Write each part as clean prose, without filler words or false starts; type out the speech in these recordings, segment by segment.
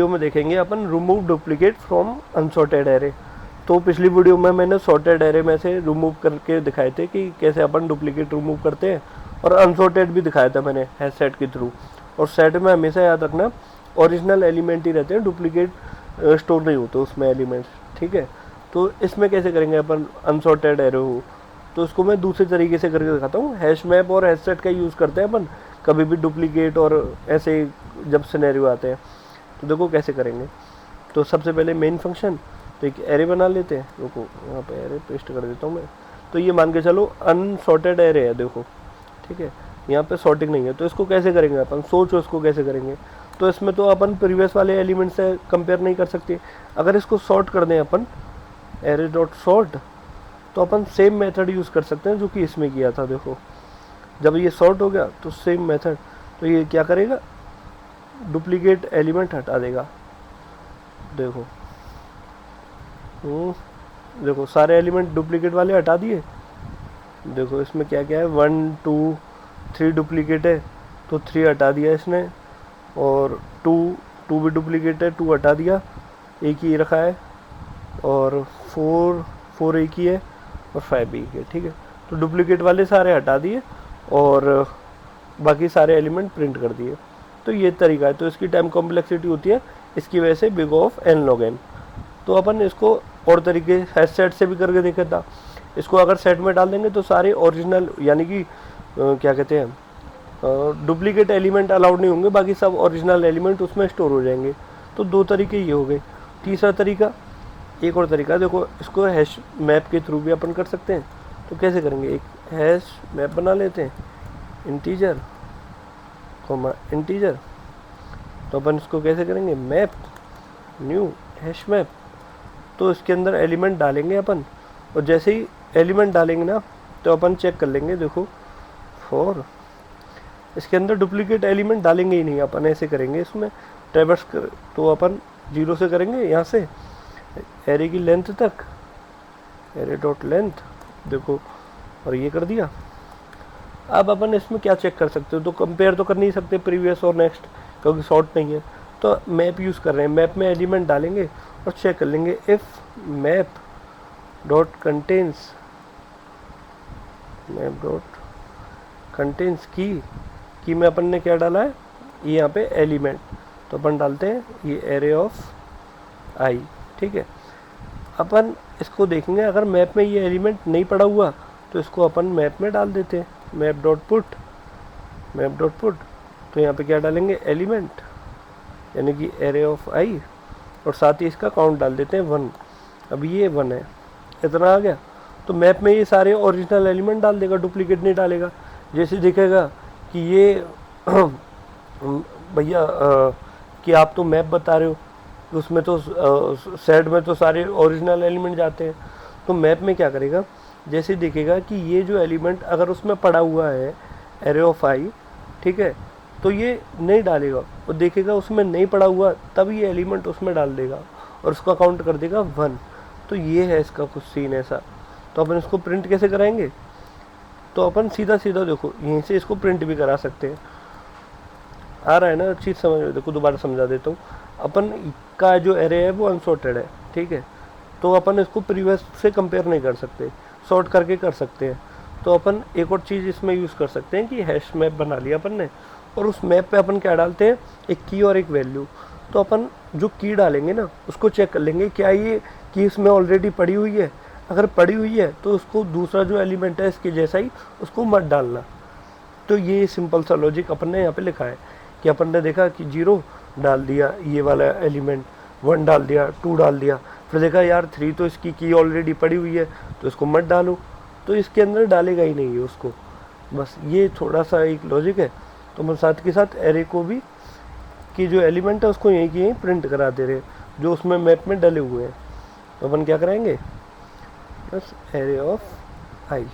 Video में देखेंगे अपन remove duplicate from unsorted array. तो पिछली वीडियो में मैंने सॉर्टेड एरे में से रिमूव करके दिखाए थे कि कैसे अपन डुप्लीकेट रिमूव करते हैं, और अनसॉर्टेड भी दिखाया था मैंने हैश सेट के थ्रू। और सेट में हमेशा याद रखना ओरिजिनल एलिमेंट ही रहते हैं, डुप्लीकेट स्टोर नहीं होते उसमें एलिमेंट्स, ठीक है। तो इसमें कैसे करेंगे अपन अनसॉर्टेड एरे हो, तो उसको मैं दूसरे तरीके से करके दिखाता हूँ। हैश मैप और हैश सेट का यूज़ करते हैं अपन कभी भी डुप्लीकेट और ऐसे जब सिनेरियो आते हैं। तो देखो कैसे करेंगे। तो सबसे पहले मेन फंक्शन, तो एक एरे बना लेते हैं। रुको यहाँ पे एरे पेस्ट कर देता हूँ मैं। तो ये मान के चलो अनसॉर्टेड एरे है, देखो ठीक है, यहाँ पे सॉर्टिंग नहीं है। तो इसको कैसे करेंगे अपन, सोचो इसको कैसे करेंगे। तो इसमें तो अपन प्रीवियस वाले एलिमेंट से कंपेयर नहीं कर सकते। अगर इसको सॉर्ट कर दें अपन एरे डॉट सॉर्ट, तो अपन सेम मेथड यूज़ कर सकते हैं जो कि इसमें किया था। देखो जब ये सॉर्ट हो गया तो सेम मेथड, तो ये क्या करेगा, डुप्लीकेट एलिमेंट हटा देगा। देखो देखो सारे एलिमेंट डुप्लीकेट वाले हटा दिए। देखो इसमें क्या क्या है, 1 2 3 डुप्लीकेट है तो 3 हटा दिया इसने, और 2 भी डुप्लीकेट है, 2 हटा दिया, एक ही रखा है, और 4 एक ही है, और 5 एक है, ठीक है। तो डुप्लीकेट वाले सारे हटा दिए और बाकी सारे एलिमेंट प्रिंट कर दिए। तो ये तरीका है। तो इसकी टाइम कॉम्प्लेक्सिटी होती है इसकी वजह से big of n log n। तो अपन इसको और तरीके हैश सेट से भी करके देखा था। इसको अगर सेट में डाल देंगे तो सारे ओरिजिनल यानी कि क्या कहते हैं डुप्लीकेट एलिमेंट अलाउड नहीं होंगे, बाकी सब ओरिजिनल एलिमेंट उसमें स्टोर हो जाएंगे। तो 2 तरीके ये हो गए। तीसरा तरीका, एक और तरीका, देखो इसको हैश मैप के थ्रू भी अपन कर सकते हैं। तो कैसे करेंगे, एक हैश मैप बना लेते हैं, इंटीजर कॉमा इंटीजर। तो अपन इसको कैसे करेंगे, मैप न्यू हैश मैप। तो इसके अंदर एलिमेंट डालेंगे अपन, और जैसे ही एलिमेंट डालेंगे ना तो अपन चेक कर लेंगे। देखो फॉर इसके अंदर डुप्लीकेट एलिमेंट डालेंगे ही नहीं, अपन ऐसे करेंगे इसमें ट्रैवर्स कर। तो अपन 0 से करेंगे यहाँ से एरे की लेंथ तक, एरे डॉट लेंथ, देखो, और ये कर दिया। अब अपन इसमें क्या चेक कर सकते हो, तो कंपेयर तो कर नहीं सकते प्रीवियस और नेक्स्ट, क्योंकि शॉर्ट नहीं है। तो मैप यूज़ कर रहे हैं, मैप में एलिमेंट डालेंगे और चेक कर लेंगे if map dot contains, map dot contains की में अपन ने क्या डाला है, ये यहाँ पे एलिमेंट। तो अपन डालते हैं ये एरे ऑफ आई, ठीक है। अपन इसको देखेंगे, अगर मैप में ये एलिमेंट नहीं पड़ा हुआ तो इसको अपन मैप में डाल देते हैं, map dot put, map dot put. तो यहाँ पे क्या डालेंगे, एलिमेंट यानी कि एरे ऑफ आई, और साथ ही इसका काउंट डाल देते हैं 1। अब ये 1 है, इतना आ गया। तो मैप में ये सारे ओरिजिनल एलिमेंट डाल देगा, डुप्लीकेट नहीं डालेगा। जैसे दिखेगा कि ये भैया कि आप तो मैप बता रहे हो, उसमें तो सेट में तो सारे ओरिजिनल एलिमेंट जाते हैं। तो मैप में क्या करेगा, जैसे दिखेगा कि ये जो एलिमेंट अगर उसमें पड़ा हुआ है एरे ऑफ आई, ठीक है, तो ये नहीं डालेगा, और देखेगा उसमें नहीं पड़ा हुआ तब ये एलिमेंट उसमें डाल देगा और उसका काउंट कर देगा 1। तो ये है इसका कुछ सीन ऐसा। तो अपन इसको प्रिंट कैसे कराएंगे, तो अपन सीधा सीधा देखो यहीं से इसको प्रिंट भी करा सकते हैं। आ रहा है ना चीज़ समझ में, देखो दोबारा समझा देता हूँ। अपन का जो एरे है वो अनसॉर्टेड है, ठीक है। तो अपन इसको प्रीवियस से कंपेयर नहीं कर सकते, सॉर्ट करके कर सकते हैं। तो अपन एक और चीज़ इसमें यूज़ कर सकते हैं कि हैश मैप बना लिया अपन ने, और उस मैप पे अपन क्या डालते हैं, एक की और एक वैल्यू। तो अपन जो की डालेंगे ना उसको चेक कर लेंगे क्या ये की इसमें ऑलरेडी पड़ी हुई है। अगर पड़ी हुई है तो उसको दूसरा जो एलिमेंट है इसके जैसा ही उसको मत डालना। तो ये सिंपल सा लॉजिक अपन ने यहाँ पे लिखा है कि अपन ने देखा कि 0 डाल दिया ये वाला एलिमेंट, 1 डाल दिया, 2 डाल दिया, फिर देखा यार 3 तो इसकी की ऑलरेडी पड़ी हुई है तो इसको मत डालो। तो इसके अंदर डालेगा ही नहीं है उसको। बस ये थोड़ा सा एक लॉजिक है। तो हम साथ के साथ एरे को भी कि जो एलिमेंट है उसको यहीं की यहीं प्रिंट करा दे रहे जो उसमें मैप में डले हुए हैं। तो अपन क्या कराएंगे, बस एरे ऑफ आई।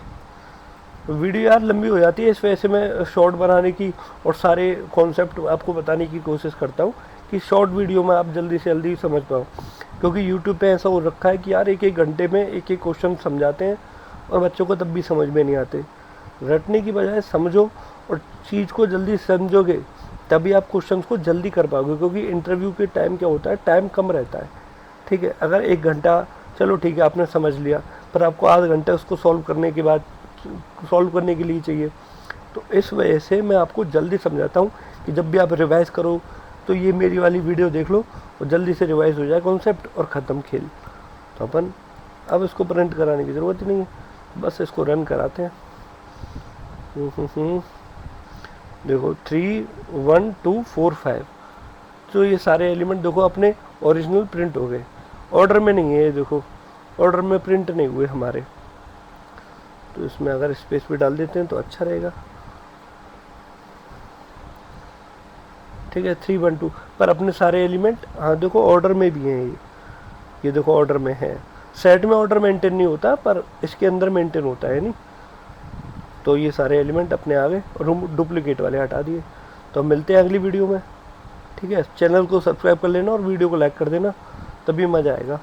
वीडियो यार लंबी हो जाती है, इस वजह से मैं शॉर्ट बनाने की और सारे कॉन्सेप्ट आपको बताने की कोशिश करता हूँ कि शॉर्ट वीडियो में आप जल्दी से जल्दी समझ पाओ। क्योंकि यूट्यूब पे ऐसा हो रखा है कि यार एक घंटे में एक क्वेश्चन समझाते हैं और बच्चों को तब भी समझ में नहीं आते। रटने की बजाय समझो, और चीज़ को जल्दी समझोगे तभी आप क्वेश्चंस को जल्दी कर पाओगे, क्योंकि इंटरव्यू के टाइम क्या होता है, टाइम कम रहता है। ठीक है, अगर 1 घंटा चलो ठीक है आपने समझ लिया, पर आपको आधा घंटा उसको सॉल्व करने के बाद सॉल्व करने के लिए चाहिए। तो इस वजह से मैं आपको जल्दी समझाता हूँ कि जब भी आप रिवाइज़ करो तो ये मेरी वाली वीडियो देख लो और जल्दी से रिवाइज़ हो जाए कॉन्सेप्ट और ख़त्म खेल। तो अपन अब इसको प्रिंट कराने की ज़रूरत ही नहीं है, बस इसको रन कराते हैं। देखो 3 1 2 4 5, तो ये सारे एलिमेंट देखो अपने ओरिजिनल प्रिंट हो गए, ऑर्डर में नहीं है। ये देखो ऑर्डर में प्रिंट नहीं हुए हमारे, तो इसमें अगर स्पेस भी डाल देते हैं तो अच्छा रहेगा। ठीक है 3 1 2, पर अपने सारे एलिमेंट हाँ देखो ऑर्डर में भी हैं। ये देखो ऑर्डर में है। सेट में ऑर्डर मेंटेन नहीं होता, पर इसके अंदर मेंटेन होता है नहीं। तो ये सारे एलिमेंट अपने आ गए और हम डुप्लीकेट वाले हटा दिए। तो हम मिलते हैं अगली वीडियो में। ठीक है, चैनल को सब्सक्राइब कर लेना और वीडियो को लाइक कर देना, तभी मज़ा आएगा।